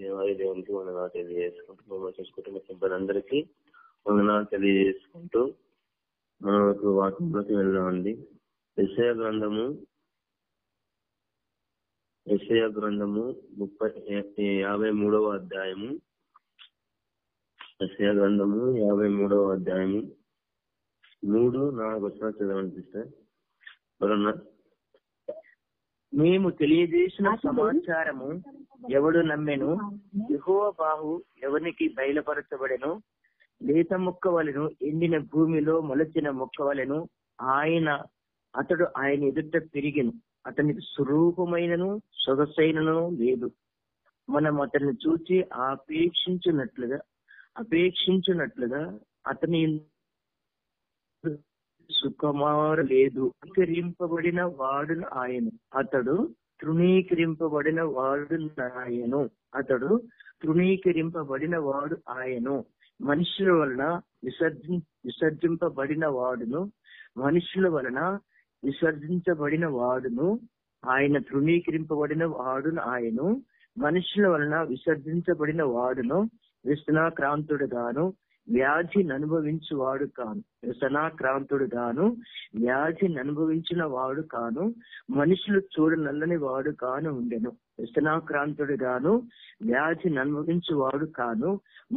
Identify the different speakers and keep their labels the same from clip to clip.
Speaker 1: దేవాది దేవునికి వందనాలు తెలియజేసుకుంటూ కుటుంబ సభ్యులందరికీ వందనాలు తెలియజేసుకుంటూ మనకు వాక్యంలోకి వెళ్దామండి. యెషయా గ్రంథము 53వ అధ్యాయము. యెషయా గ్రంథము 53వ అధ్యాయము 3-4 వచనాలు చదవండి సిస్టర్.
Speaker 2: మేము తెలియజేసిన సమాచారము ఎవడు నమ్మెను? యెహోవా బాహు ఎవరికి బయలుపరచబడెను? లేత మొక్క వలెను, ఎండిన భూమిలో మొలచిన మొక్క వలెను అతడు ఆయన ఎదుట పెరిగెను. అతనికి స్వరూపమైనను సొగసైనను లేదు. మనం అతన్ని చూచి అపేక్షించున్నట్లుగా అతని సుకుమారు లేదు. తృణీకరింపబడిన వాడును ఆయను, అతడు తృణీకరింపబడిన వాడు ఆయను. మనుషుల వలన విసర్జింపబడిన వాడును ఆయన. తృణీకరింపబడిన వాడును ఆయను. మనుషుల వలన విసర్జించబడిన వాడును వ్యసనాక్రాంతుడు గాను వ్యాధిని అనుభవించిన వాడు కాను. మనుషులు చూడనల్లని వాడు కాను ఉండెను. వ్యసనాక్రాంతుడు గాను వ్యాధిని అనుభవించు వాడు కాను.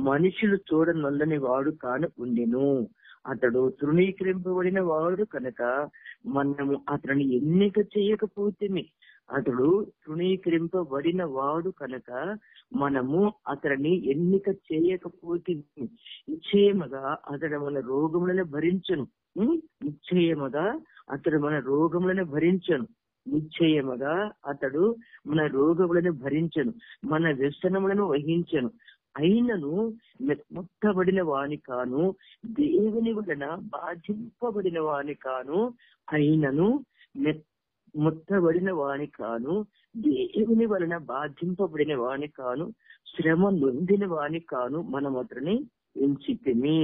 Speaker 2: మనుషులు చూడనల్లని వాడు కాను ఉండెను. అతడు తృణీకరింపబడిన వాడు కనుక మనము అతని ఎన్నిక చేయకపోతేమి. నిశ్చయముగా అతడు మన రోగములను భరించను. నిశ్చయముగా అతడు మన రోగములను భరించను, మన వ్యసనములను వహించను. అయినను మొత్తబడిన వాని కాను, దేవుని వలన బాధింపబడిన వాని కాను. దేవుని వలన బాధింపబడిన వాని కాను, శ్రమ నొందిన వాని కాను. మనం అతని ఎంచితిమి.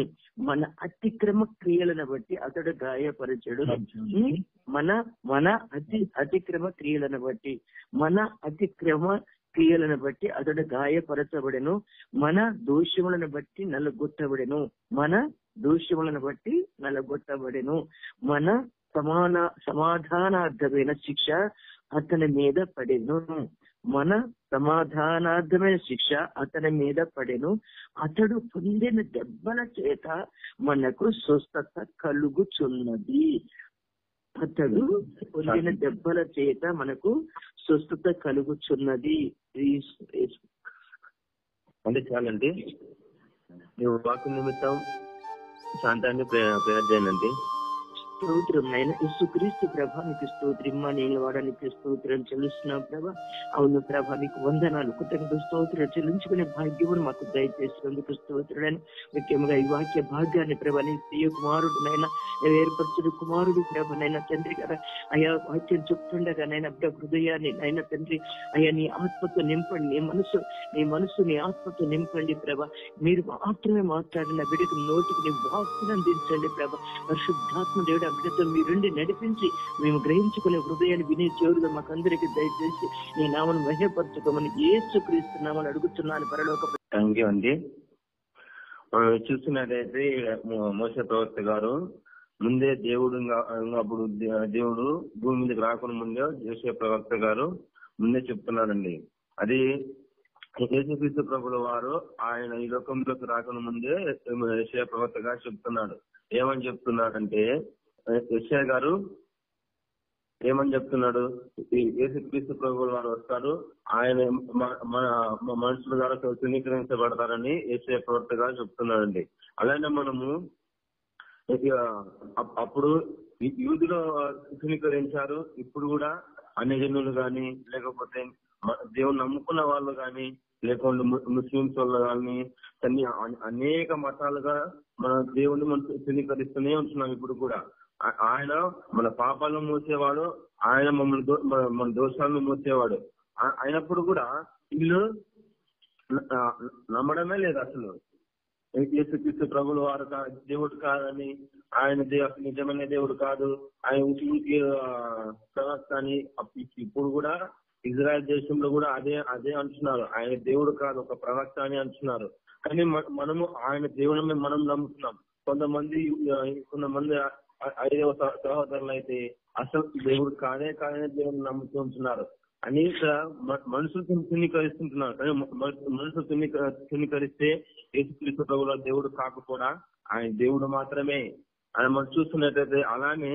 Speaker 2: మన అతిక్రమ క్రియలను బట్టి అతడు గాయపరచడు. అతిక్రమ క్రియలను బట్టి అతడు గాయపరచబడెను. మన దోషములను బట్టి నలగొట్టబడెను. మన సమాధానార్థమైన శిక్ష అతని మీద పడెను. అతడు పొందిన దెబ్బల చేత మనకు స్వస్థత కలుగుచున్నది.
Speaker 1: అంటే చాలండి. వాక్య నిమిత్తం శాంతాన్ని ప్రేయర్ చేయండి.
Speaker 2: స్తోత్రం నాయన యేసుక్రీస్తు ప్రభా, నీకు స్తోత్రం. నేను వాడానికి స్తోత్రం చెల్లిస్తున్నాం ప్రభా. అవును ప్రభా, నీకు వందనాలు, కృతజ్ఞత స్తోత్రం చెల్లించుకునే భాగ్యమును మాకు దయచేసినందుకు స్తోత్రుడైన. ముఖ్యంగా ఈ వాక్య భాగ్యాన్ని ప్రభా, నీ ప్రియ కుమారుడు నైనా ఏర్పరచుడు కుమారుడు ప్రభ నైనా తండ్రి గారు అయా వాక్యం చెప్తుండగా నైనా హృదయాన్ని నైనా తండ్రి అయ్యా నీ ఆత్మతో నింపండి. నీ మనసు నీ ఆత్మతో నింపండి ప్రభ. మీరు మాత్రమే మాట్లాడిన బిడ్డకు నోటికి నీ వాక్కును అందించండి ప్రభ. పరిశుద్ధాత్మ దేవుడు ఆ బిడ్డతో మీరుండి నడిపించి మేము గ్రహించుకునే హృదయాన్ని వినే చెవులుగా మాకందరికి దయచేసి నీ నామను మహిమపరచుకోమని యేసుక్రీస్తు నామమున అడుగుతున్నాను పరలోక.
Speaker 1: థ్యాంక్ యూ అండి. చూస్తున్నట్టయితే మోసే ప్రవక్త గారు ముందే అప్పుడు దేవుడు భూమి మీదకి రాకుండా ముందే యోసేపు ప్రవక్త గారు ముందే చెప్తున్నాడండి. అది యేసుక్రీస్తు ప్రభుల వారు ఆయన ఈ లోకంలోకి రాకుండా ముందే యోసేపు ప్రవక్త గారు చెప్తున్నాడు. ఏమని చెప్తున్నాడంటే, యెషయా గారు ఏమని చెప్తున్నాడు, యేసుక్రీస్తు ప్రభువుల వారు వస్తారు, ఆయన మన మనుషుల ద్వారా తృణీకరించబడతారని యెషయా ప్రవక్త గారు చెప్తున్నాడండి. అలానే మనము అప్పుడు యూదులు తృణీకరించారు, ఇప్పుడు కూడా అన్యజనులు గాని లేకపోతే దేవుని నమ్ముకున్న వాళ్ళు గాని లేకుంటే ముస్లింస్ వాళ్ళు కానీ అనేక మతాలుగా మన దేవుని మనం తృణీకరిస్తూనే ఉంటున్నాం. ఇప్పుడు కూడా ఆయన మన పాపాలను మోసేవాడు, ఆయన మన దోషాలను మోసేవాడు. అయినప్పుడు కూడా వీళ్ళు నమ్మడమే లేదు. అసలు యేసుక్రీస్తు ప్రభువుల వారు దేవుడు కాదని, ఆయన నిజమైన దేవుడు కాదు, ఆయన ఊరికి ప్రవక్త అని ఇప్పుడు కూడా ఇజ్రాయెల్ దేశంలో కూడా అదే అంటున్నారు. ఆయన దేవుడు కాదు, ఒక ప్రవక్త అని అంటున్నారు. కానీ మనము ఆయన దేవుని మనం నమ్ముతున్నాం. కొంతమంది 5వ సహోదరులు అయితే అసలు దేవుడు కాదనే దేవుని నమ్ముతూ ఉంటున్నారు. అనేక మనుషులు తుణీకరిస్తుంటున్నారు. కానీ మనుషులు తుణీకరిస్తే యేసుక్రీస్తు ప్రభువుల దేవుడు కాకపోడా ఆయన దేవుడు మాత్రమే అని మనం చూస్తున్నట్లయితే, అలానే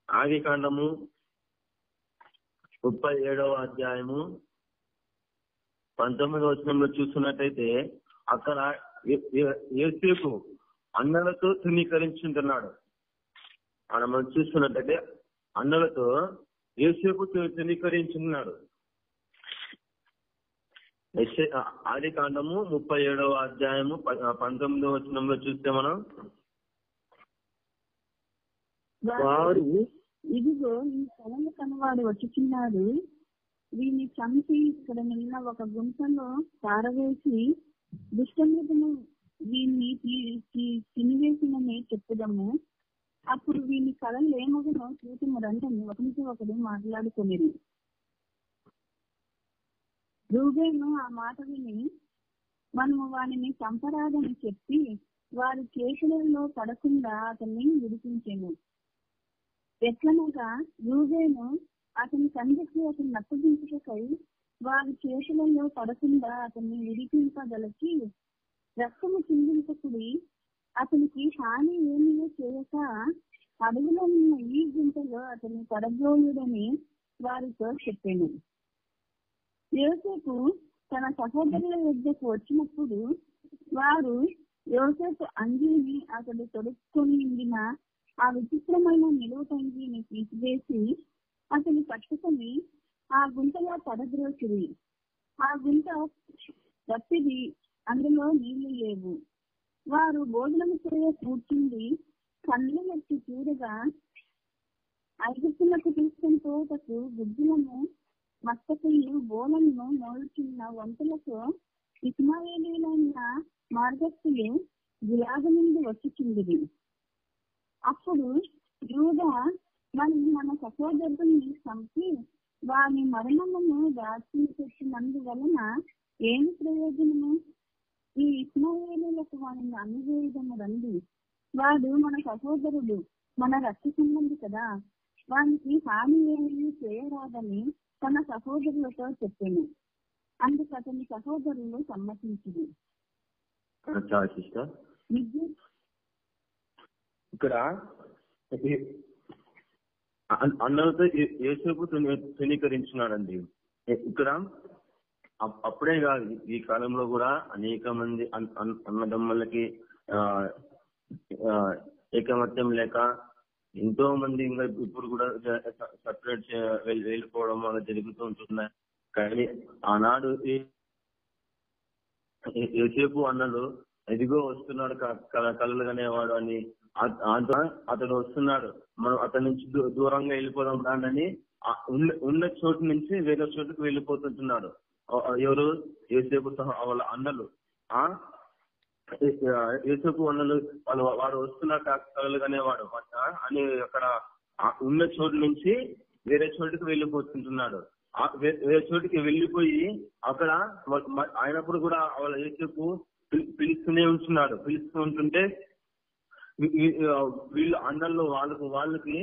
Speaker 1: ఆదికాండము 37వ అధ్యాయము 19వ వచనంలో చూస్తున్నట్టయితే అక్కడ యోసేపు అన్నలతో తుణీకరించుంటున్నాడు. మనం చూస్తున్నట్టయితే అన్నలతో యోసేపు తుణీకరించున్నాడు. ఆదికాండము 37వ అధ్యాయము 19వ వచనంలో చూస్తే మనం,
Speaker 3: వారు ఇదిగో ఈ కలలు కనవాడు వచ్చుచున్నాడు, వీని చంపి ఇక్కడ నిన్న ఒక గుంటలో పారవేసి దుష్టమృగము వీన్ని తినివేసినని చెప్పుదము. అప్పుడు వీని కళలు ఏమగునో చూతుము రండి ఒకరితో ఒకరు మాట్లాడుకునేది. రూబేను ఆ మాట విని మనము వానిని చంపరాదని చెప్పి వారి చేతులలో పడకుండా అతన్ని విడిపించెను. ఎట్లనగా రూబేను అతని తండ్రికి అతన్ని అప్పగించుటకై వారి చేతులలో పడకుండా అతన్ని విడిపింపగలచి రక్తము చిందించకుడి, అతనికి హాని ఏమీ చేయక అడవిలో ఉన్న ఈ గుంటలో అతన్ని పడబోయుడని వారితో చెప్పాను. యోసేపు తన సహోదరుల వద్దకు వచ్చినప్పుడు వారు యోసేపు అంగీని అతడు తొడుక్కొని ఉండిన ఆ విచిత్రమైన నిలువుటంగిని తీసివేసి అతని పట్టుకొని ఆ గుంటలో పడద్రోసిరి. ఆ గుంట తప్పిది, అందులో నీళ్లు లేవు. వారు భోజనం చేయ కూర్చుండి కళ్ళు ఎత్తి చూడగా ఐగుప్తులకు తీసుకుని తోటకు గుడ్డులను మత్తకయ్యు బోలను మోలుచున్న వంటలతో ఇస్మాయేలీలైన మార్గస్థులు గిలాదు నుండి వచ్చుచుండిరి. అప్పుడు యూదా మన సహోదరుని చంపి వారి మరణమును దాచి పెట్టినందువలన ఏమి ప్రయోజనము? ఈ ఇస్మాయేలీలకు వారిని అనువేదము రండి, వాడు మన సహోదరుడు, మన రక్త సంబంధి కదా, వానికి హాని ఏమీ చేయరాదని తన సహోదరులతో చెప్పాను. అందుకు అతని సహోదరులు సమ్మతించింది.
Speaker 1: ఇక్కడ అన్నలతో యేసేపు తుణీకరించున్నాడండి. ఇక్కడ అప్పుడే కాదు, ఈ కాలంలో కూడా అనేక మంది అన్నదమ్ములకి ఏకమత్యం లేక ఎంతో మంది ఇంకా ఇప్పుడు కూడా సపరేట్ వెళ్ళిపోవడం అలా జరుగుతూ ఉంటున్నాయి. కానీ ఆనాడు యోసేపు అన్నలు ఎదిగో వస్తున్నాడు కలలు కనేవాడు అని అతడు వస్తున్నాడు, మనం అతని నుంచి దూరంగా వెళ్ళిపోదాం రాని ఉన్న చోటు నుంచి వేరే చోటుకు వెళ్ళిపోతుంటున్నాడు. ఎవరు? యోసేపు సహా వాళ్ళ అన్నలు. యోసేపు అన్నలు వాడు వస్తున్న కలలు కనేవాడు అని అక్కడ ఉన్న చోటు నుంచి వేరే చోటుకి వెళ్ళిపోతుంటున్నాడు. వేరే చోటుకి వెళ్ళిపోయి అక్కడ అయినప్పుడు కూడా వాళ్ళ యోసేపు పిలుస్తూనే ఉంటున్నాడు. పిలుస్తూ ఉంటుంటే వీళ్ళు అన్నల్లో వాళ్ళకి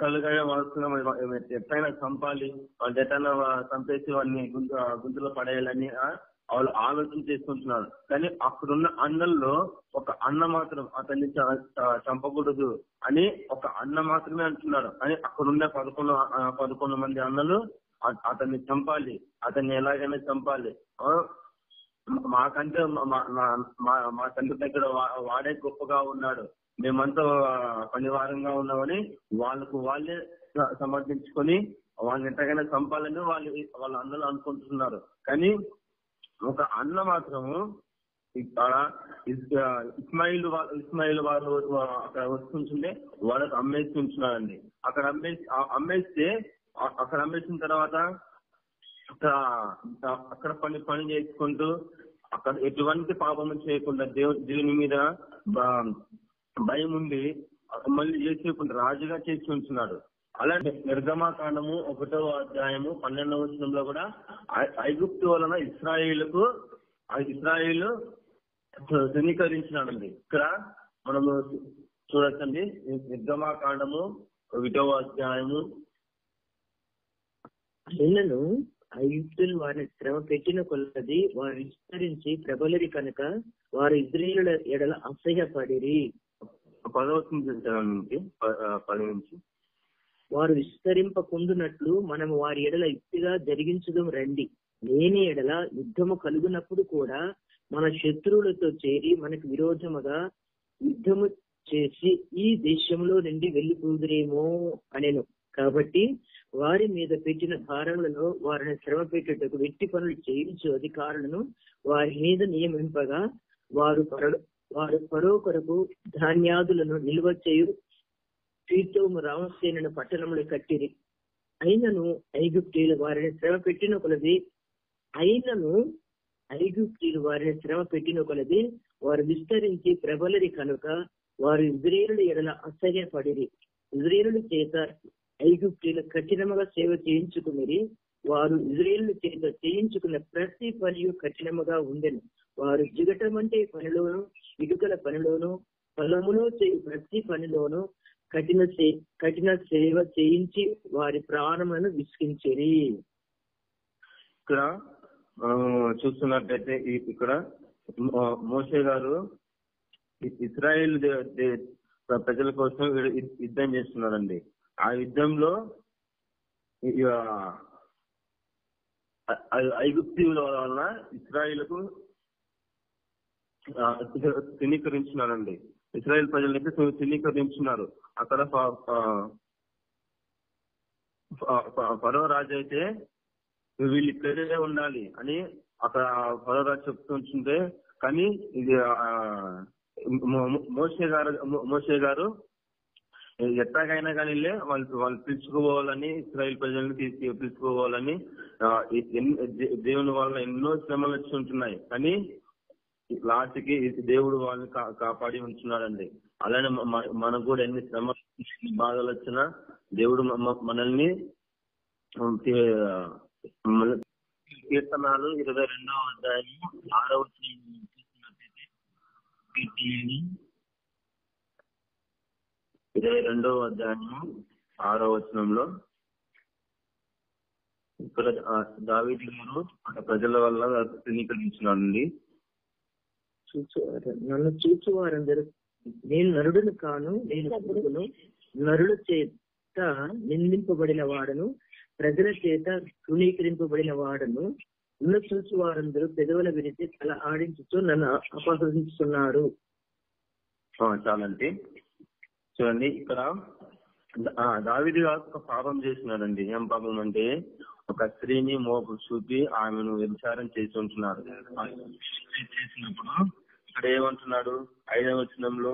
Speaker 1: కళ్ళుగా ఎట్లయినా చంపాలి, వాళ్ళు ఎట్లయినా చంపేసి వాళ్ళని గుంతులో పడేయాలని వాళ్ళు ఆలోచన చేసుకుంటున్నారు. కానీ అక్కడున్న అన్నల్లో ఒక అన్న మాత్రం అతన్ని చంపకూడదు అని ఒక అన్న మాత్రమే అంటున్నాడు. కానీ అక్కడున్న 11 మంది అన్నలు అతన్ని చంపాలి, అతన్ని ఎలాగైనా చంపాలి, మాకంటే మా తండ్రి దగ్గర వాడే గొప్పగా ఉన్నాడు, మేమంతా పనివారంగా ఉన్నామని వాళ్ళే సమర్థించుకొని వాళ్ళని ఎంతగానో చంపాలని వాళ్ళ అన్నలు అనుకుంటున్నారు. కానీ ఒక అన్న మాత్రము ఇస్మాయిల్ వారు అక్కడ వస్తుంటే వాళ్ళకి అమ్మేసి ఉంటున్నారండి. అక్కడ అమ్మేసిన తర్వాత అక్కడ పని చేసుకుంటూ అక్కడ ఎటువంటి పాపము చేయకుండా దేవుని మీద భయం ఉండి మళ్ళీ యేసేపుని రాజుగా చేసి ఉంటున్నాడు. అలాంటి నిర్గమాకాండము 1వ అధ్యాయము 12వ వచనంలో కూడా ఐగుప్తు వలన ఇశ్రాయేలు ధృవీకరించినాడండి. ఇక్కడ మనము చూడొచ్చండి, నిర్గమాకాండము 1వ అధ్యాయము.
Speaker 2: అయినను ఐగుప్తులు వారిని శ్రమ పెట్టిన కొలది వారు విస్తరించి ప్రబలరి కనుక వారు ఇశ్రాయేలుల ఎడల అసహ్యపడిరి.
Speaker 1: 10 నుంచి
Speaker 2: వారు విస్తరింపకుండునట్లు మనము వారి ఎడల యుక్తిగా జరిగించుదాం రండి. లేని ఎడల యుద్ధము కలుగునప్పుడు కూడా మన శత్రువులతో చేరి మనకు విరోధముగా యుద్ధము చేసి ఈ దేశంలో నుండి వెళ్లిపోదురేమో అనెను. కాబట్టి వారి మీద పెట్టిన భారములలో వారిని శ్రమ పెట్టుటకు వెట్టి పనులు చేయించు అధికారులను వారి మీద నియమింపగా వారు పరో కొరకు ధాన్యాదులను నిల్వ చేయు పీతోము రామసేనను పట్టణములు కట్టిరి. అయినను ఐగుప్తీయులు వారిని శ్రమ పెట్టిన కొలది వారు విస్తరించి ప్రబలరి కనుక వారు ఇశ్రాయేలుల ఎడల అసహ్యపడిరి. ఇశ్రాయేలుల చేత ఐగుప్తీయులు కఠినముగా సేవ చేయించుకుని వారు ఇశ్రాయేలుల చేత చేయించుకున్న ప్రతి పనియు కఠినముగా ఉండెను. వారు జిగటమంటే పనిలోను ఇటుకల పనిలోను పొలములో చేయు ప్రతి పనిలోను కఠిన సేవ చేయించి వారి ప్రాణములను విసిగించిరి.
Speaker 1: ఇక్కడ చూస్తున్నట్టయితే ఇక్కడ మోషే గారు ఇశ్రాయేల్ ప్రజల కోసం యుద్ధం చేస్తున్నారండి. ఆ యుద్ధంలో ఐగుప్తీయుల వలన ఇశ్రాయేలుకు తునీకరించినారండి. ఇశ్రాయేల్ ప్రజలకి తునీకరించినారు. అక్కడ ఫరో రాజు అయితే వీళ్ళు ఇక్కడే ఉండాలి అని అక్కడ ఫరో రాజు చెప్తుంటే, కానీ ఇది మోషే గారు ఎట్లాగైనా కానీ వాళ్ళు పిలుచుకోవాలని, ఇశ్రాయేల్ ప్రజలను పిలుచుకోవాలని దేవుని వల్ల ఎన్నో శ్రమలు వచ్చి ఉంటున్నాయి. కానీ లాస్ట్ కి దేవుడు వాళ్ళని కాపాడి ఉంచున్నాడండి. అలానే మనకు కూడా ఎన్ని శ్రమలు బాధలు వచ్చినా దేవుడు మనల్ని కీర్తనాలు 22వ అధ్యాయం 6వ వచనం 22వ అధ్యాయము 6వ వచనంలో ఇక్కడ దావీదు గారు ప్రజల వల్ల ధృవీకరించినాడండి.
Speaker 2: నన్ను చూచువారందరూ నేను నరుడును కాను, నేను పురుగును, నరుల చేత నిందింపబడిన వాడను, ప్రజల చేత తృణీకరింపబడిన వాడను. నన్ను చూసి వారందరూ పెదవుల విరిచి తల ఆడించుతూ నన్ను అపహరిస్తున్నారు.
Speaker 1: చాలండి. చూడండి, ఇక్కడ దావీదు గారు ఒక పాపం చేసినాడండి. ఏం పాపం అంటే ఒక స్త్రీని మోపు చూపి ఆమెను వ్యభిచారం చేసి ఉంటున్నారు. చేసినప్పుడు ఇక్కడ ఏమంటున్నాడు 5వ వచనంలో,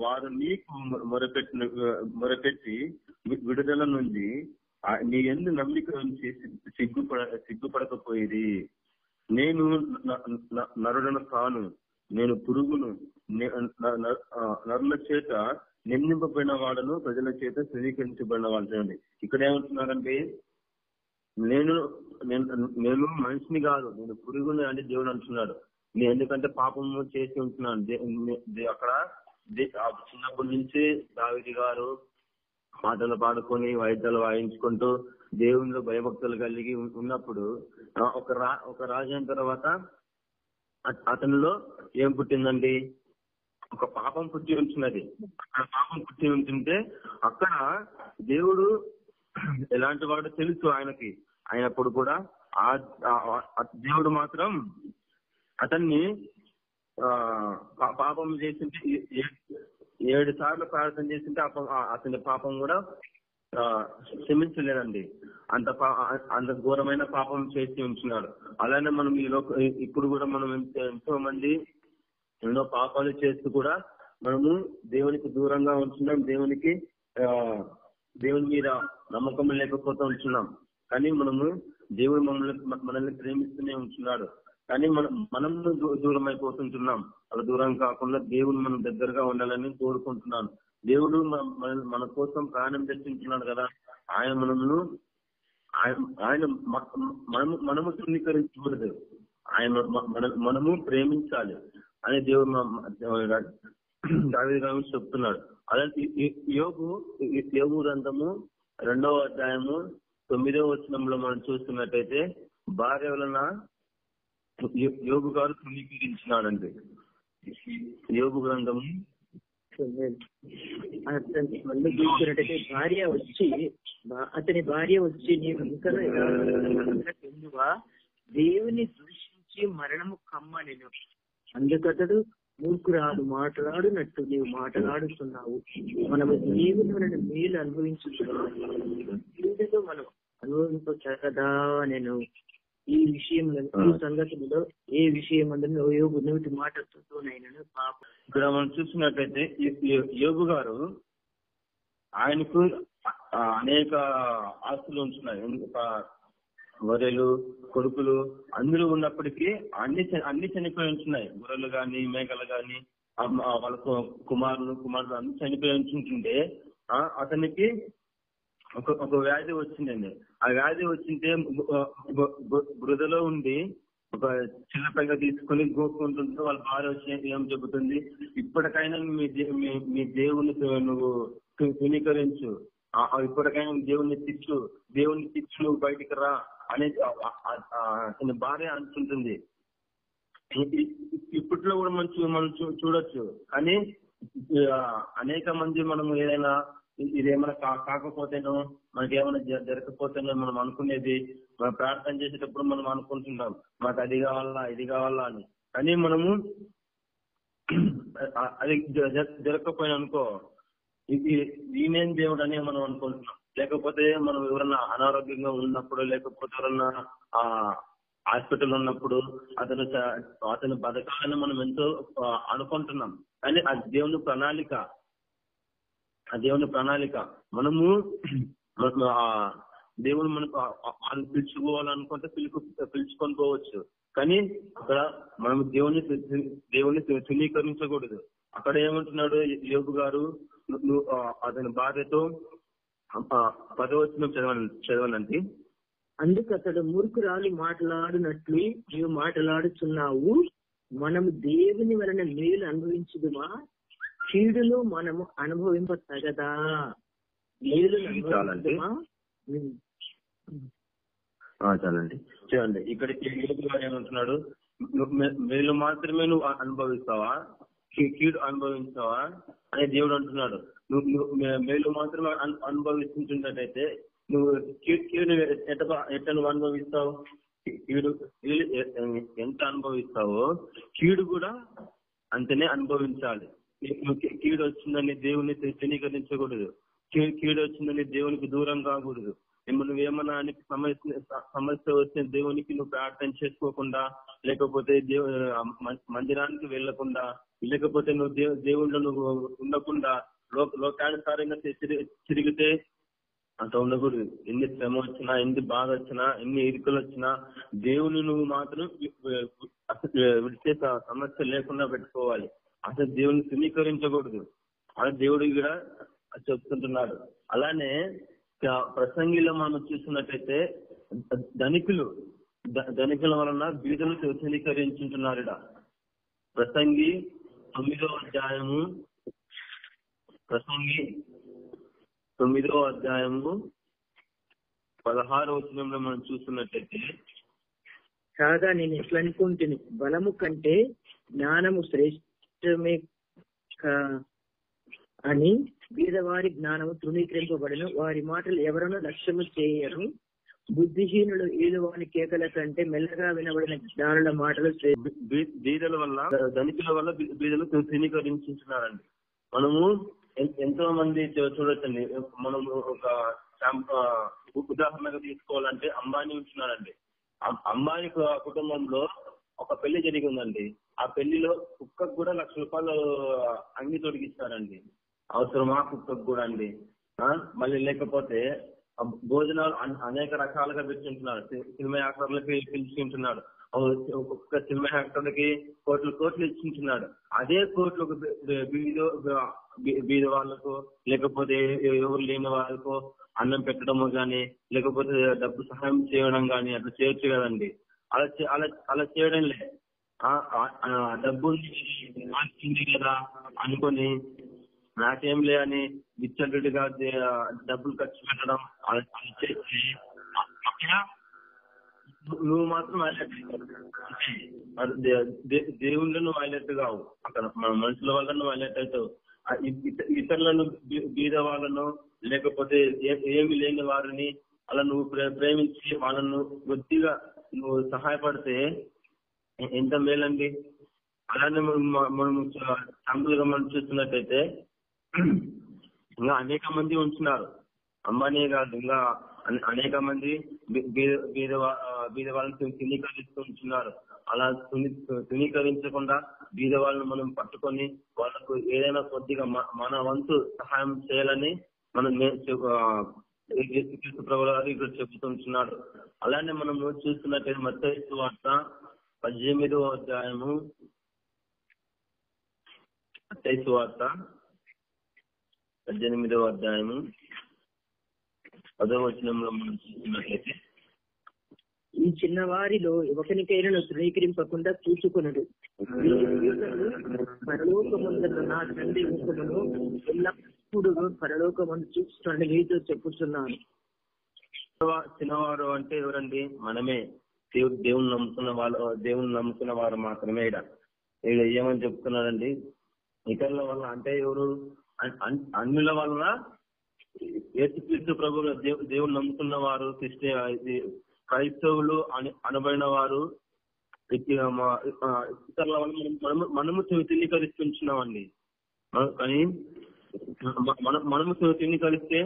Speaker 1: వారు నీకు మొరపెట్టి విడుదల నుండి నీ ఎందు నమ్మిక నుంచి సిగ్గుపడకపోయేది. నేను నరుడను కాను, నేను పురుగును, నరుల చేత నిందింపబడిన వాడను, ప్రజల చేత ధృవీకరించబడిన వాడు. ఇక్కడ ఏమంటున్నారంటే నేను మనిషిని కాదు, నేను పురుగుని అని దేవుడు అంటున్నాడు. నేను ఎందుకంటే పాపము చేసి ఉంటున్నాను. అక్కడ చిన్నప్పటి నుంచి దావీదు గారు పాటలు పాడుకొని వాయిద్యాలు వాయించుకుంటూ దేవునిలో భయభక్తులు కలిగి ఉన్నప్పుడు ఒక రాజు అయిన తర్వాత అతనిలో ఏం పుట్టిందండి? ఒక పాపం పుట్టి ఉంటున్నది. అక్కడ పాపం పుట్టి ఉంటుంటే అక్కడ దేవుడు ఎలాంటి వాడు తెలుసు ఆయనకి. అయినప్పుడు కూడా దేవుడు మాత్రం అతన్ని పాపం చేసింటే 7 సార్లు ప్రార్థన చేసింటే అతని పాపం కూడా క్షమించలేదండి. అంత ఘోరమైన పాపం చేసి ఉంటున్నాడు. అలానే మనం ఇప్పుడు కూడా మనం ఎంతో మంది ఎన్నో పాపాలు చేస్తూ కూడా మనము దేవునికి దూరంగా ఉంటున్నాం. దేవుని మీద నమ్మకం లేకపోతూ ఉంటున్నాం. కానీ మనము దేవుడు మనల్ని ప్రేమిస్తూనే ఉంటున్నాడు. కానీ మనం దూరం అయిపోతుంటున్నాం. అలా దూరం కాకుండా దేవుని మనం దగ్గరగా ఉండాలని కోరుకుంటున్నాను. దేవుడు మన కోసం ప్రాణం తెచ్చుకుంటున్నాడు కదా, ఆయన మనము తృణీకరించకూడదు, ఆయన మనము ప్రేమించాలి అని దేవుడు దావీదు గారు చెప్తున్నాడు. అలాంటి యోబు గ్రంథము 2వ అధ్యాయము 9వ వచనంలో మనం చూస్తున్నట్టయితే భార్య వలన యోబు గారు తృణీకరించినాడండి. యోబు గ్రంథము
Speaker 2: మళ్ళీ చూస్తున్నట్టయితే అతని భార్య వచ్చి నీవు ఇంకా దేవుని దూషించి మరణము కమ్మనెను, అందుకతడు మూర్ఖురాలు మాట్లాడునట్టు నీవు మాట్లాడుతున్నావు, మనము దేవుని వలన మేలు అనుభవించుతున్నాము, మనం అనుభవింపచదా. నేను ఈ విషయంలో ఈ సంగతిలో ఏ విషయం అందరూ యోగు నోటి మాటతోనైనా పాపం.
Speaker 1: ఇక్కడ మనం చూసినట్లయితే యోబు గారు ఆయనకు అనేక ఆస్తులు ఉంటున్నాయి, గొర్రెలు కొడుకులు అందరూ ఉన్నప్పటికీ అన్ని చనిపోయి ఉంటున్నాయి. గొర్రెలు గాని మేకలు గాని వాళ్ళ కుమారులు అన్ని చనిపోయి ఉంటుంటే అతనికి ఒక వ్యాధి వచ్చిందండి. ఆ వ్యాధి వచ్చింటే బురదలో ఉండి ఒక చిన్న పెంక తీసుకుని గోక్కుంటుంటే వాళ్ళ భార్య వచ్చి ఏం చెబుతుంది, ఇప్పటికైనా మీ దేవుని నువ్వు తృణీకరించు, ఇప్పటికైనా దేవుని తిచ్చు నువ్వు బయటికి రా అనేది అతని భార్య అంటుంటుంది. ఇప్పట్లో కూడా మనం చూడొచ్చు. కానీ అనేక మంది మనం ఇదేమైనా కాకపోతేనో మనకేమైనా జరగకపోతేనో మనం అనుకునేది, మనం ప్రార్థన చేసేటప్పుడు మనం అనుకుంటుంటాం మాకు అది కావాలా ఇది కావాలా అని. కానీ మనము అది జరగకపోయినా అనుకో ఈయనేం దేవుడు అని మనం అనుకుంటున్నాం. లేకపోతే మనం ఎవరన్నా అనారోగ్యంగా ఉన్నప్పుడు, లేకపోతే ఎవరన్నా హాస్పిటల్ ఉన్నప్పుడు అతను బతకాలని మనం ఎంతో అనుకుంటున్నాం. కానీ అది దేవుని ప్రణాళిక. మనము దేవుడు మనకు పిలుచుకోవాలనుకుంటే పిలుచుకొని పోవచ్చు. కానీ అక్కడ మనం దేవుని తృణీకరించకూడదు. అక్కడ ఏమంటున్నాడు యోబు గారు, అతని భార్యతో 10వ వచనం చదవనండి.
Speaker 2: అందుకు అతడు మూర్ఖురాలు మాట్లాడినట్లు నీవు మాట్లాడుతున్నావు, మనము దేవుని వలన మేలు అనుభవించుదుమా, కీడులో మనము అనుభవింపతగదా. మేలు అనుభవించుదుమా.
Speaker 1: చాలండి చూడండి, ఇక్కడ ఏమంటున్నాడు, మేలు మాత్రమే నువ్వు అనుభవిస్తావా, కీడు అనుభవిస్తావా అని దేవుడు అంటున్నాడు. నువ్వు మేలు మాత్రమే అనుభవిస్తుంటున్నట్టయితే నువ్వు కీడు ఎట్లా నువ్వు అనుభవిస్తావు, కీడు ఎంత అనుభవిస్తావో కీడు కూడా అంతనే అనుభవించాలి. కీడు వచ్చిందని దేవుని తృణీకరించకూడదు, కీడు వచ్చిందని దేవునికి దూరం కాకూడదు. నువ్వేమన్నా సమస్య వస్తే దేవునికి నువ్వు ప్రార్థన చేసుకోకుండా, లేకపోతే మందిరానికి వెళ్లకుండా, లేకపోతే నువ్వు దేవుళ్ళు నువ్వు ఉండకుండా లోకానుసారంగా తిరిగితే అంత ఉండకూడదు. ఎన్ని శ్రమ వచ్చినా, ఎన్ని బాధ వచ్చినా, ఎన్ని ఇరుకులు వచ్చినా దేవుని నువ్వు మాత్రం విడిచే సమస్య లేకుండా పెట్టుకోవాలి. అసలు దేవుని తృణీకరించకూడదు అని దేవుడు కూడా చెప్తుంటున్నాడు. అలానే ప్రసంగిలో మనం చూసినట్టయితే ధనికుల వలన బీదలు తృణీకరించుంటున్నారు. ప్రసంగి 9వ అధ్యాయము 16వ వచనంలో మనం చూస్తున్నట్టయితే,
Speaker 2: కాగా నేను ఎట్లా అనుకుంటుని బలము కంటే జ్ఞానము శ్రేష్టమే అని బీదవారి జ్ఞానము తృణీకరింపబడను, వారి మాటలు ఎవరైనా లక్ష్యము చేయరు, బుద్ధిహీనులు ఏలువాని కేకల కంటే మెల్లగా వినబడిన జ్ఞానుల మాటలు.
Speaker 1: బీదల వల్ల ధనికుల వల్ల బీదలు తృణీకరించున్నారండి. మనము ఎంతో మంది చూడొచ్చండి. మనం ఒక ఉదాహరణగా తీసుకోవాలంటే అంబానీ ఉంటున్నారండి. అంబానీ కుటుంబంలో ఒక పెళ్లి జరిగిందండి. ఆ పెళ్లిలో కుక్కకు కూడా ₹1,00,000 అంగి తొడిగిస్తారండి. అవసరమా కుక్కకు కూడా అండి? మళ్ళీ లేకపోతే భోజనాలు అనేక రకాలుగా పెట్టుకుంటున్నాడు. సినిమా యాక్టర్లకి పిలుచుకుంటున్నాడు. ఒక్కొక్క సినిమా యాక్టర్లకి కోట్లు ఇచ్చుకుంటున్నాడు. అదే కోట్లు బీద వాళ్ళకు, లేకపోతే ఎవరు లేని వాళ్ళకు అన్నం పెట్టడము గాని, లేకపోతే డబ్బు సహాయం చేయడం గాని అట్లా చేయొచ్చు కదండి. అలా చేయడం లే. డబ్బు మార్చింది కదా అనుకొని నాకేం లే అని విచ్చలవిడిగా డబ్బులు ఖర్చు పెట్టడం అలా చేసి అక్కడ నువ్వు మాత్రం దేవుళ్ళు నువ్వు హైలైట్ కావు. అక్కడ మన మనుషుల వల్ల నువ్వు హైలైట్ అవుతావు. ఇతరులను, బీద వాళ్ళను, లేకపోతే ఏమి లేని వారిని అలా నువ్వు ప్రేమించి వాళ్ళను కొద్దిగా నువ్వు సహాయపడితే ఎంత మేలండి. అలానే మనం శాంపుల్గా మనం చూస్తున్నట్టయితే ఇంకా అనేక మంది ఉంటున్నారు. అంబానీ కాదు, ఇంకా అనేక మంది బీద వాళ్ళని తునీకరిస్తూ ఉంటున్నారు. అలా తునీకరించకుండా బీద వాళ్ళని మనం పట్టుకొని వాళ్ళకు ఏదైనా కొద్దిగా మన వంతు సహాయం చేయాలని మనం యేసుక్రీస్తు ప్రభువు గారు ఇక్కడ చెబుతుంటున్నాడు. అలానే మనం చూస్తున్నట్టయితే మత్తయి సువార్త 18వ అధ్యాయము, మత్తయి సువార్త 18వ అధ్యాయము 10వ వచనంలో మనం చూస్తున్నట్లయితే,
Speaker 2: ఈ చిన్నవారిలో ఒకరికైనా తృణీకరింపకుండా చూసుకొనుడు. పరలోకమందున్న నా తండ్రి ముఖమును ఎల్లప్పుడూ పరలోకమందు చూస్తున్నాడు మీతో చెప్పుతున్నాను.
Speaker 1: చిన్నవారు అంటే ఎవరండి? మనమే. దేవుని నమ్ముకున్న వారు మాత్రమే. ఇక్కడ ఏమని చెప్తున్నాడండి? ఇతరుల వల్ల అంటే ఎవరు? అన్యుల వల్ల యేసుక్రీస్తు ప్రభువు దేవుని నమ్ముకున్న వారు, క్రైస్తవులు అనబడిన వారు ఇతరుల వల్ల మనము తిన్నీకరిస్తున్నామండి. కానీ మనము తిన్నీకరిస్తే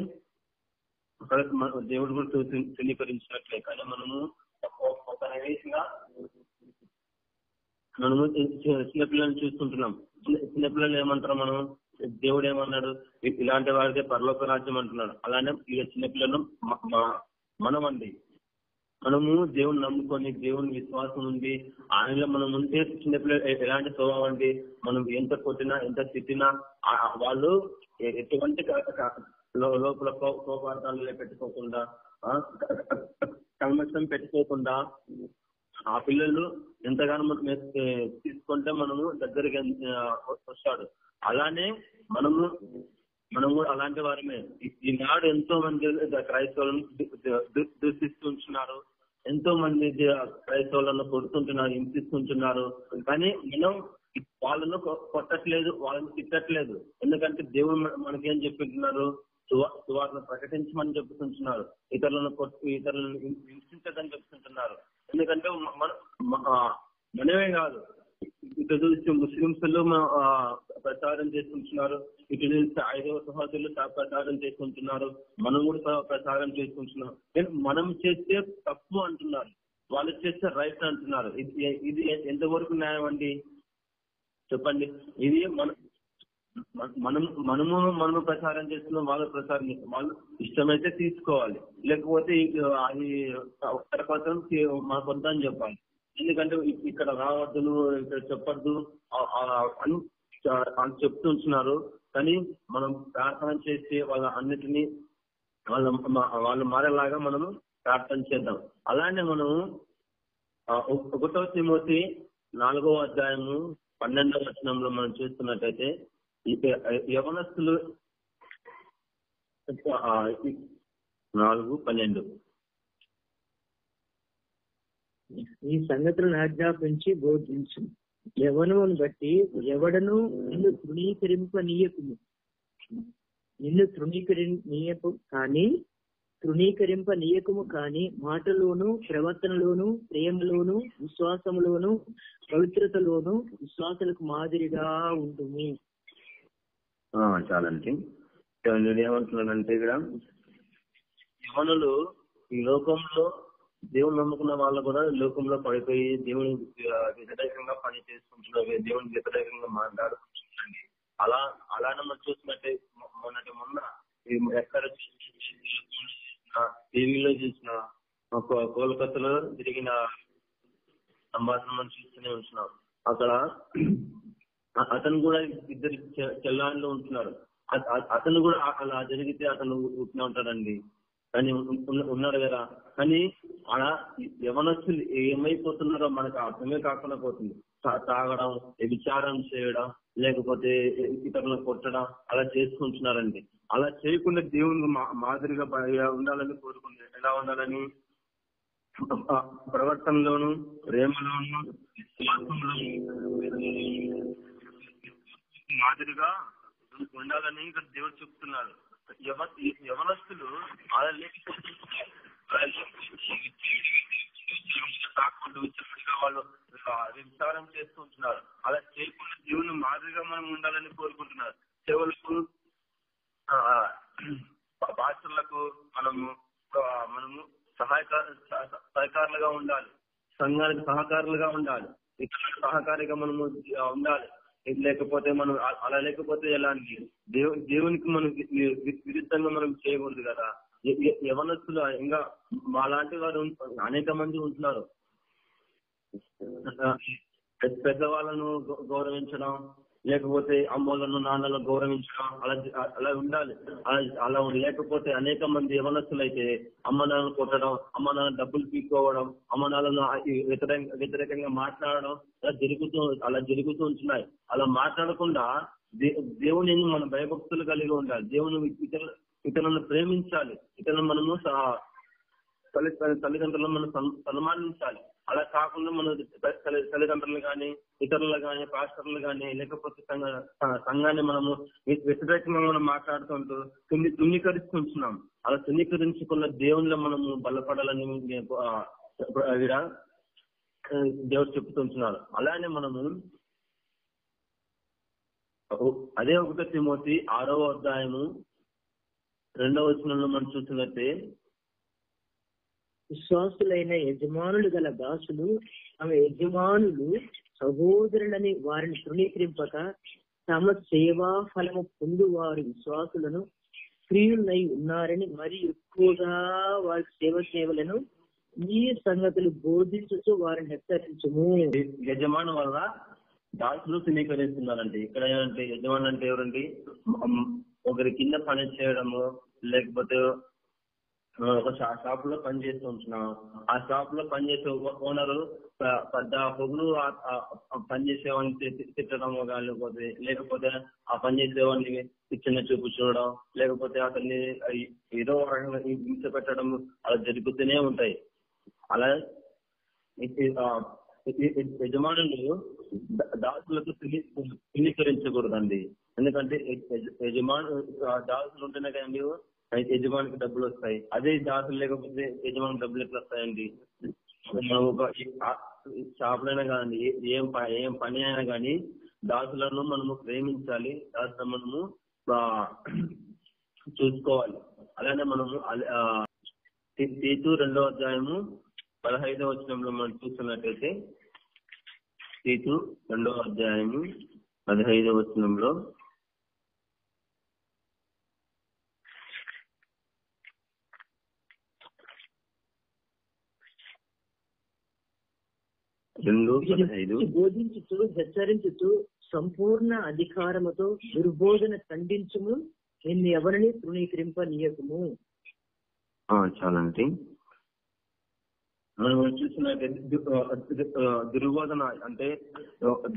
Speaker 1: దేవుడు కూడా తిన్నీకరించినట్లే. కానీ మనము ఒక నైవేద్యంగా మనము చిన్నపిల్లల్ని చూస్తుంటున్నాం. చిన్నపిల్లలు ఏమంటారు? మనం దేవుడు ఏమన్నాడు? ఇలాంటి వారిదే పరలోక రాజ్యం అంటున్నాడు. అలానే ఇక చిన్నపిల్లలు మనం అండి. మనము దేవుని నమ్ముకొని దేవుని విశ్వాసం ఉంది ఆయనలో మనం ఉంటే చిన్నపిల్లలు ఎలాంటి స్వభావం అండి? మనం ఎంత కొట్టినా ఎంత తిట్టినా వాళ్ళు ఎటువంటి లోపల కోపార్థాలు పెట్టుకోకుండా, కల్మషం పెట్టుకోకుండా ఆ పిల్లలు ఎంతగానో తీసుకుంటే మనము దగ్గరికి వస్తాడు. అలానే మనము కూడా అలాంటి వారమే. ఈనాడు ఎంతో మంది క్రైస్తవులను దూషిస్తుంటున్నారు, ఎంతో మంది క్రైస్తవులను కొడుతుంటున్నారు, హింసిస్తుంటున్నారు. కానీ మనం వాళ్ళను కొట్టట్లేదు, వాళ్ళని తిట్టట్లేదు. ఎందుకంటే దేవుడు మనకేం చెప్తుంటున్నారు? సువార్తను ప్రకటించమని చెప్తుంటున్నారు. ఇతరులను హింసించదని చెప్తుంటున్నారు. ఎందుకంటే మనమే కాదు, ఇటు చూసి ముస్లింస్ ప్రచారం చేసుకుంటున్నారు, ఇటు చూస్తే 5వ సహోదరులు ప్రచారం చేసుకుంటున్నారు, మనం కూడా ప్రచారం చేసుకుంటున్నాం. మనం చేస్తే తప్పు అంటున్నారు, వాళ్ళు చేస్తే రైట్ అంటున్నారు. ఇది ఎంతవరకు న్యాయం అండి? చెప్పండి. ఇది మనము ప్రచారం చేస్తున్నాం, వాళ్ళు ప్రచారం చేస్తున్నాం. వాళ్ళు ఇష్టమైతే తీసుకోవాలి, లేకపోతే అది ఒక్కరి కోసం మా కొంత అని చెప్పాలి. ఎందుకంటే ఇక్కడ రావద్దు, నువ్వు ఇక్కడ చెప్పద్దు అని చెప్తుంటున్నారు. కానీ మనం ప్రార్థన చేసి వాళ్ళ అన్నిటినీ వాళ్ళు మారేలాగా మనము ప్రార్థన చేద్దాం. అలానే మనము 1వ తిమోతి 4వ అధ్యాయము 12వ వచనంలో మనం చూస్తున్నట్టయితే, యవనస్తులు 4:12
Speaker 2: ఈ సంగతులను ఆజ్ఞాపించి బోధించు. యవనమును బట్టి ఎవడను నిన్ను తృణీకరింపనీయకుము కానీ మాటలోను, ప్రవర్తనలోను, ప్రేమలోను, విశ్వాసములోను, పవిత్రతలోను విశ్వాసులకు మాదిరిగా ఉంటుంది.
Speaker 1: చాలండి. ఏమంటున్నానంటే ఇక్కడ యవనులు ఈ లోకంలో దేవుని నమ్ముకున్న వాళ్ళు కూడా లోకంలో పడిపోయి దేవుని వ్యతిరేకంగా పని చేసుకుంటున్నారు, దేవునికి వ్యతిరేకంగా మాట్లాడుకుంటున్నారండి. అలానే మనం చూసినట్టే మొన్న ఎక్కడ టీవీలో చూసిన, కోల్కతాలో జరిగిన సంభాషణ మనం చూస్తూనే ఉంటున్నాం. అక్కడ అతను కూడా ఇద్దరు చెల్లాళ్ళు ఉంటున్నారు. అతను కూడా అలా జరిగితే అతను ఉంటూనే ఉంటాడండి, కానీ ఉన్నాడు కదా. కానీ అలా యవనస్తులు ఏమైపోతున్నారో మనకు అర్థమే కాకుండా పోతుంది. తాగడం, విచారం చేయడం, లేకపోతే ఇతరులను కొట్టడం అలా చేసుకుంటున్నారండి. అలా చేయకుండా దేవునికి మాదిరిగా ఉండాలని కోరుకుంటున్నారు. ఎలా ఉండాలని? ప్రవర్తనలోను, ప్రేమలోను, మాదిరిగా ఉండాలని ఇక్కడ దేవుడు చెప్తున్నారు. యవనస్తులు అలా వాళ్ళు విచారం చేస్తుంటున్నారు. అలా చేయకుండా దేవుని మాదిరిగా మనం ఉండాలని కోరుకుంటున్నారు. సేవలకు, భాషలకు మనము సహకారులుగా ఉండాలి, సంఘానికి సహకారులుగా ఉండాలి, ఇతరులకు సహకారిగా మనము ఉండాలి. లేకపోతే మనం అలా లేకపోతే ఎలాంటి దేవునికి మనం విరుద్ధంగా మనం చేయకూడదు కదా. యవనస్తులు ఇంకా మాలాంటి వారు అనేక మంది ఉంటున్నారు. పెద్దవాళ్ళను గౌరవించడం, లేకపోతే అమ్మలను నాన్నలను గౌరవించడం అలా ఉండాలి. అలా లేకపోతే అనేక మంది యవనస్తులు అయితే అమ్మ నాన్నను కొట్టడం, అమ్మ నాన్న డబ్బులు తీసుకోవడం, అమ్మ నాన్నను వ్యతిరేకంగా మాట్లాడడం అలా జరుగుతూ ఉంటున్నాయి. అలా మాట్లాడకుండా దేవుని మనం భయభక్తులు కలిగి ఉండాలి. దేవుని ఇతరులను ప్రేమించాలి, ఇతరులను మనము తల్లిదండ్రులను మనం సన్మానించాలి. అలా కాకుండా మన తల్లిదండ్రులు కానీ, ఇతరులు కానీ, పాస్టర్లు కానీ, లేకపోతే సంఘాన్ని మనము వ్యతిరేకంగా మనం మాట్లాడుతుంటూ తుణీకరిస్తుంటున్నాం. అలా తుణీకరించుకున్న దేవునిలో మనము బలపడాలని దేవుడు చెప్తుంటున్నారు. అలానే మనము అదే 1 తిమోతి 6వ అధ్యాయము 2వ వచనంలో మనం చూసినట్టే,
Speaker 2: విశ్వాసులైన యజమానులు గల దాసులు తమ యజమానులు సహోదరులని వారిని తృణీకరింపక తమ సేవా ఫలము పొందువారు విశ్వాసులను ప్రియులై ఉన్నారని మరి ఎక్కువగా వారి సేవలను ఈ సంగతులు బోధించుతూ వారిని హెచ్చరించము.
Speaker 1: యజమాను వల్ల దాసులు తృణీకరిస్తున్నారండి. ఇక్కడ ఏంటంటే యజమాని అంటే ఎవరండి? ఒకరి కింద పని చేయడము, లేకపోతే ఒక షాప్ లో పని చేస్తూ ఉంటున్నాం. ఆ షాప్ లో పనిచేసే ఓనరు పెద్ద పొగులు పనిచేసేవాడిని తిట్టడము, లేకపోతే ఆ పనిచేసేవాడిని చిన్న చూపు చూడడం, లేకపోతే అతన్ని ఏదో హింస పెట్టడం అలా జరుగుతూనే ఉంటాయి. అలా యజమానులు దాసులకు ధృవీకరించకూడదండి. ఎందుకంటే దాసులు ఉంటేనే కదండి యజమానికి డబ్బులు వస్తాయి. అదే దాసులు లేకపోతే యజమానికి డబ్బులు ఎట్లా వస్తాయండి? షాపులైనా కాదండి, ఏం పని అయినా కానీ దాసులను మనము ప్రేమించాలి, దాసులను మనము చూసుకోవాలి. అలానే మనము తీతు 2వ అధ్యాయము 15వ వచనంలో మనం చూస్తున్నట్టయితే, తీతు 2వ అధ్యాయము 15వ వచనంలో,
Speaker 2: బోధించుతూ హెచ్చరించుతూ సంపూర్ణ అధికారముతో దుర్బోధన ఖండించుము, నిన్ను ఎవరిని తృణీకరింపనీయకుము.
Speaker 1: చాలండి. మనం చూసినట్టయితే దుర్బోధన అంటే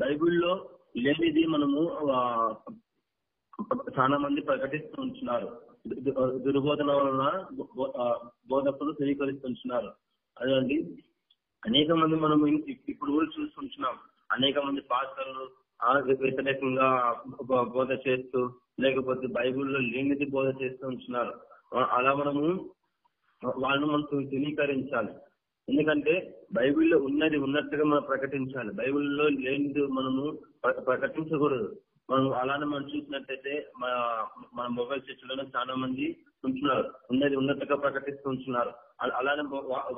Speaker 1: బైబిల్లో లేనిది మనము చాలా మంది ప్రకటిస్తూ ఉంటున్నారు. దుర్బోధన వలన బోధకులు స్వీకరిస్తుంటున్నారు. అదండి అనేక మంది మనం ఇప్పుడు కూడా చూస్తుంటున్నాం. అనేక మంది పాస్టర్లు వ్యతిరేకంగా బోధ చేస్తూ, లేకపోతే బైబిల్లో లేనిది బోధ చేస్తూ ఉంటున్నారు. అలా మనము వాళ్ళను మనం ధృవీకరించాలి. ఎందుకంటే బైబిల్లో ఉన్నది ఉన్నట్టుగా మనం ప్రకటించాలి. బైబిల్లో లేనిది మనము ప్రకటించకూడదు. మనం అలానే మనం చూసినట్టయితే మన మొబైల్ చర్చలోనే చాలా మంది ఉంటున్నారు, ఉన్నది ఉన్నట్టుగా ప్రకటిస్తూ ఉంటున్నారు. అలానే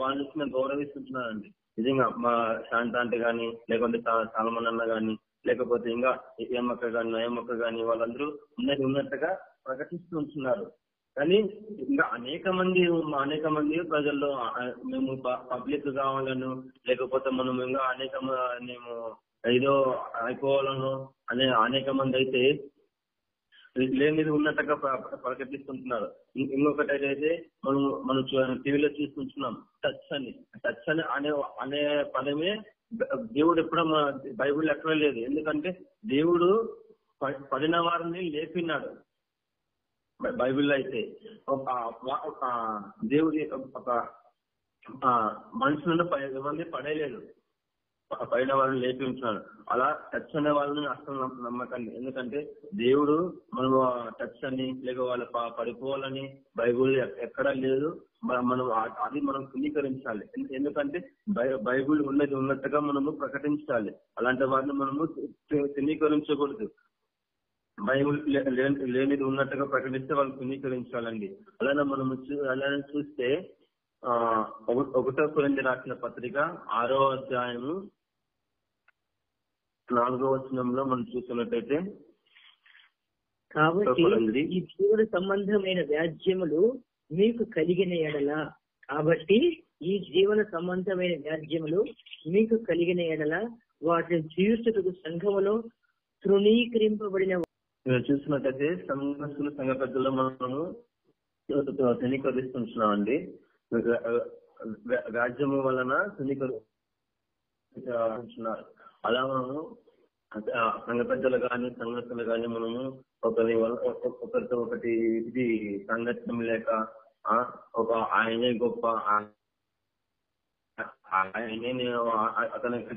Speaker 1: వాళ్ళని గౌరవిస్తుంటున్నారండి. నిజంగా మా శాంత అంటే గాని, లేకుంటే సాలమన్ అన్న గాని, లేకపోతే ఇంకా ఏమక్క గాని, నయమక్క గాని, వాళ్ళందరూ ఉన్నది ఉన్నట్టుగా ప్రకటిస్తూ ఉంటున్నారు. కానీ ఇంకా అనేక మంది ప్రజల్లో మేము పబ్లిక్ కావాలను, లేకపోతే మనం ఇంకా మేము ఏదో అయిపోవాలను అనే అనేక మంది అయితే లేనిది ఉన్నట్టుగా ప్రకటిస్తుంటున్నారు. ఇంకొకటి అయితే మనం టీవీలో చూసుకుంటున్నాం టచ్ అని అనే పదమే దేవుడు ఎప్పుడూ బైబిల్ ఎక్కడ లేదు. ఎందుకంటే దేవుడు పడిన వారిని లేపినాడు. బైబిల్లో అయితే దేవుడి ఒక మనుషులను పడేయలేదు, పైన వాళ్ళని లేపి ఉంటున్నాడు. అలా టచ్ అనే వాళ్ళని అసలు నమ్మకండి. ఎందుకంటే దేవుడు మనం టచ్ అని లేక వాళ్ళ పడిపోవాలని బైబుల్ ఎక్కడా లేదు. మనం అది మనం ధృవీకరించాలి. ఎందుకంటే బైబుల్ ఉన్నది ఉన్నట్టుగా మనము ప్రకటించాలి. అలాంటి వారిని మనము ధృవీకరించకూడదు. బైబుల్ లేనిది ఉన్నట్టుగా ప్రకటిస్తే వాళ్ళు ధృవీకరించాలండి. అలానే చూస్తే 1 కొరింథీ రాసిన పత్రిక 6వ అధ్యాయము 4వ వచనంలో మనం చూస్తున్నట్టయితే,
Speaker 2: కాబట్టి ఈ జీవన సంబంధమైన వ్యాజ్యములు మీకు కలిగిన ఎడల వాటిని తీర్చుటకు సంఘములో తృణీకరింపబడిన
Speaker 1: చూసినట్టయితే సంఘ పెద్దలు మనము ధృవీకరిస్తున్నాం అండి. వ్యాజ్యము వలన ధృవీకరిస్తున్నారు. అలా మనము సంఘ పెద్దలు కానీ సంఘస్థులు కానీ మనము ఒకరితో ఒకటి ఇది సంఘటన లేక ఒక ఆయనే గొప్ప, ఆయనే అతనికి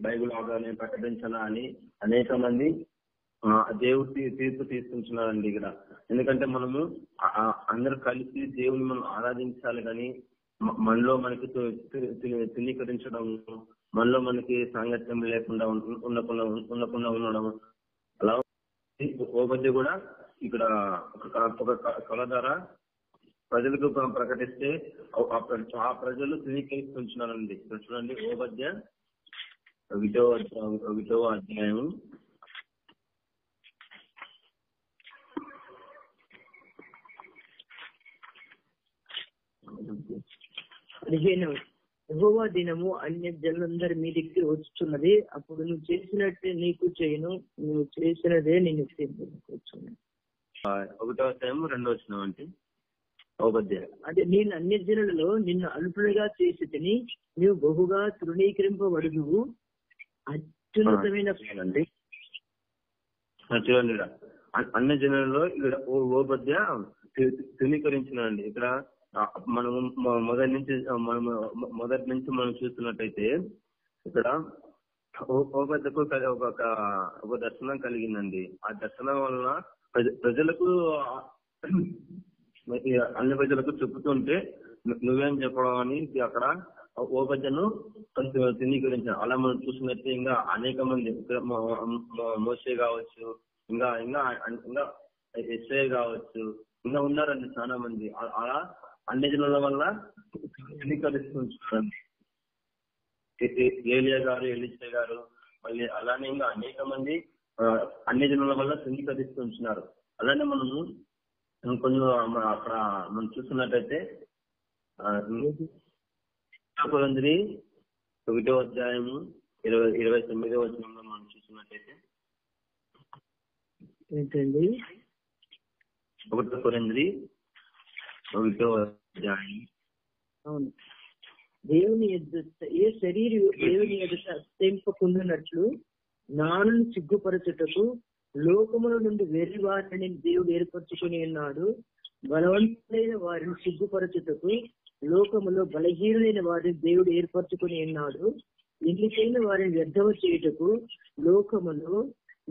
Speaker 1: బైబిల్ అవగానే ప్రకటించాలా అని అనేక మంది దేవుడు తీర్పు తీసుకుంటున్నారండి ఇక్కడ. ఎందుకంటే మనము అందరూ కలిసి దేవుని మనం ఆరాధించాలి, కానీ మనలో మనకి ధృవీకరించడం, మనలో మనకి సాంగత్యం లేకుండా ఉండకుండా ఉండడం. అలా ఓబద్య కూడా ఇక్కడ ఒక కళ ద్వారా ప్రజలకు ప్రకటిస్తే ఆ ప్రజలు ధృవీకరిస్తున్నారండి. చూడండి, ఓబద్య 1వ అధ్యాయం
Speaker 2: 15. యెహోవా దినము అన్య జనులందరి మీదికి వచ్చుచున్నది, అప్పుడు నువ్వు చేసినట్టే నీకు చేయను, నువ్వు చేసినదే నేను కూర్చున్నాను.
Speaker 1: 1వ అధ్యాయం 2వ వచనం అంటే
Speaker 2: అంటే నేను అన్య జనులలో నిన్ను అల్పులుగా చేసి తిని నువ్వు బహుగా తృణీకరింపబడుదువు. అత్యున్నతమైన
Speaker 1: చూడండి, అన్ని జనులలో ఇక్కడ ఓబద్య తృణీకరించినండి. ఇక్కడ మనము మొదటి నుంచి మనం చూస్తున్నట్టయితే ఇక్కడ ఓబద్యకు ఒక దర్శనం కలిగిందండి. ఆ దర్శనం వలన ప్రజలకు అన్ని ప్రజలకు చెప్పుతుంటే నువ్వేం చెప్పడం అని అక్కడ ఓబద్యను ధృవీకరించాను. అలా మనం చూసినట్టు ఇంకా అనేక మంది మోషే కావచ్చు, ఇంకా ఎస్ఐ కావచ్చు, ఇంకా ఉన్నారండి చాలా మంది. అలా అన్ని జనుల వల్ల ధృవీకరిస్తుంటారండి. ఏలియా గారు, ఎలీషా గారు, మళ్ళీ అలానే ఇంకా అనేక మంది అన్ని జనుల వల్ల ధృవీకరిస్తుంటున్నారు. అలానే మనము కొంచెం అక్కడ మనం చూస్తున్నట్టయితే 1వ అధ్యాయము 29వ వచనంలో మనం చూస్తున్నట్టయితే, 1 కొరింథీ 1వ అధ్యాయం.
Speaker 2: అవును, దేవుని ఎదుట ఏ శరీరం దేవుని ఎదుట అత్యంపకుండునట్లు నాను సిగ్గుపరచుటకు లోకముల నుండి వెర్రి వారిని దేవుడు ఏర్పరచుకుని ఉన్నాడు. బలవంతులైన వారిని సిగ్గుపరచుటకు లోకములో బలహీనులైన వారిని దేవుడు ఏర్పరచుకుని ఉన్నాడు. ఎన్నికైన వారిని వ్యర్థము చేయుటకు లోకములో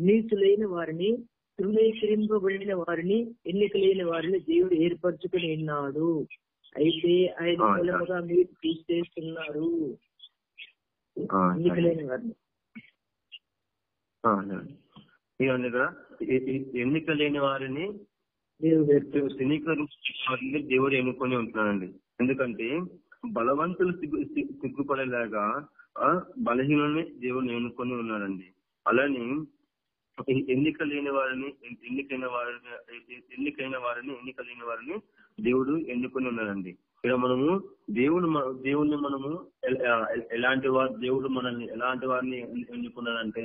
Speaker 2: నీచులైన వారిని, తృణీకరింపబడిన వారిని, ఎన్నికలైన వారిని దేవుడు ఏర్పరచుకుని ఉన్నాడు. అయితే ఆయన మూలముగా మీరు తీసేస్తున్నారు ఎన్నికలైన వారిని.
Speaker 1: ఎన్నిక లేని వారిని దేవుడు ఎన్నుకొని ఉంటున్నాడండి. ఎందుకంటే బలవంతులు సిగ్గుపడేలాగా బలహీనుల్ని దేవుడు ఎన్నుకొని ఉన్నాడండి. అలానే ఎన్నిక లేని వారిని దేవుడు ఎన్నుకొని ఉన్నాడండి. ఇక్కడ మనము దేవుణ్ణి మనము ఎలాంటి వారు, దేవుడు మనల్ని ఎలాంటి వారిని ఎన్నుకున్నాడంటే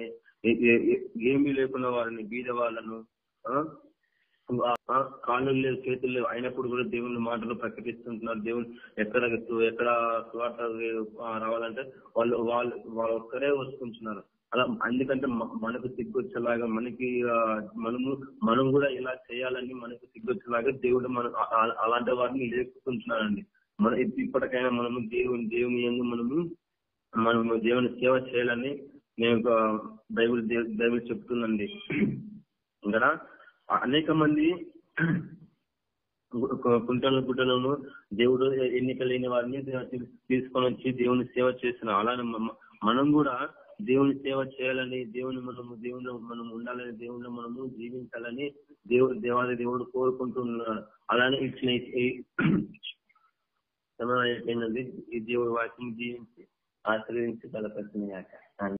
Speaker 1: ఏమీ లేకున్న వారిని, బీద వాళ్ళను, కాళ్ళు లేవు చేతులు లేవు అయినప్పుడు కూడా దేవుని మాటలు ప్రకటిస్తుంటున్నారు. దేవుడు ఎక్కడ స్వార్థ రావాలంటే వాళ్ళు ఒక్కరే వస్తుంటున్నారు. అలా ఎందుకంటే మనకు సిగ్గొచ్చేలాగా, మనం కూడా ఇలా చేయాలని మనకు సిగ్గొచ్చేలాగా దేవుడు అలాంటి వారిని లేపుకుంటున్నారండి. ఇప్పటికైనా మనము దేవుని యందు మనము దేవుని సేవ చేయాలని నేను బైబిల్ చెప్తుందండి. ఇంకా అనేక మంది గుంటలను దేవుడు ఎన్నిక లేని వారిని తీసుకొని వచ్చి దేవుని సేవ చేస్తున్నారు. అలానే మనం కూడా దేవుని సేవ చేయాలని, దేవుని మనం ఉండాలని, దేవుని మనము జీవించాలని దేవుడు కోరుకుంటున్నాడు. అలానే ఇచ్చిన సమయం అయిపోయిందండి. ఈ దేవుడు వాక్యం జీవించి ఆశ్రయించి బలపరిచిన